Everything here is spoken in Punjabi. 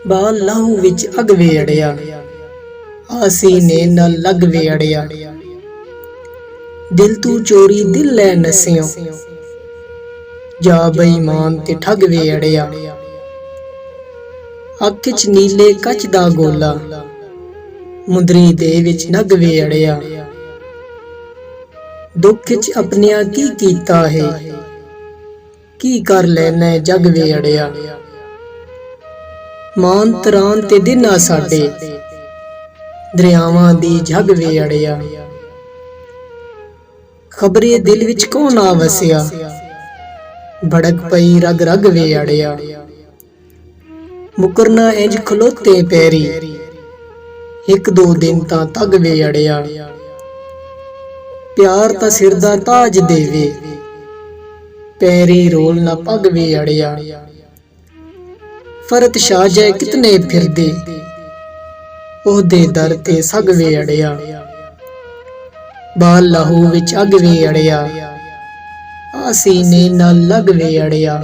ਬਾਲ ਲਾਹੂ ਵਿੱਚ ਅਗ ਵੇ ਅੜਿਆ, ਆਸੀਨੇ ਨਾਲ ਲੱਗ ਵੇ ਅੜਿਆ। ਦਿਲ ਤੂੰ ਚੋਰੀ ਦਿਲ ਲੈ ਨਸਿਓ, ਜਾ ਬੇਈਮਾਨ ਤੇ ਠੱਗ ਵੇ ਅੜਿਆ। ਅੱਖ 'ਚ ਨੀਲੇ ਕੱਚ ਦਾ ਗੋਲਾ, ਮੁੰਦਰੀ ਦੇ ਵਿੱਚ ਨਗ ਵੇ ਅੜਿਆ। ਦੁੱਖ 'ਚ ਆਪਣਿਆਂ ਕੀ ਕੀਤਾ ਹੈ, ਕੀ ਕਰ ਲੈਣਾ ਜਗ ਵੇ ਅੜਿਆ। ਮਾਨ ਤਰਾਨ ਤੇ ਦਿਨ ਆ ਸਾਡੇ, ਦਰਿਆਵਾਂ ਦੀ ਝੱਗ ਵੇ ਅੜਿਆ। ਖਬਰੇ ਦਿਲ ਵਿੱਚ ਕੌਣ ਆ ਵਸਿਆ, ਭੜਕ ਪਈ ਰਗ ਰਗ ਵੇ ਅੜਿਆ। ਮੁਕਰਨਾ ਇੰਜ ਖਲੋਤੇ ਪੈਰੀ, ਇੱਕ ਦੋ ਦਿਨ ਤਾਂ ਤੱਗ ਵੇ ਅੜਿਆ। ਪਿਆਰ ਤਾਂ ਸਿਰ ਦਾ ਤਾਜ ਦੇਵੇ, ਪੈਰੀ ਰੋਲ ਨਾ ਪੱਗ ਵੇ ਅੜਿਆ। ਫਰਤ ਸ਼ਾਹ ਜੈ ਕਿਤਨੇ ਫਿਰਦੇ, ਉਹਦੇ ਦਰ ਤੇ ਸਗ ਵੇ ਅੜਿਆ। ਬਾਲ ਲਾਹੂ ਵਿੱਚ ਅਗ ਵੇ ਅੜਿਆ, ਆਸੀਨੇ ਨਾਲ ਲੱਗ ਵੇ ਅੜਿਆ।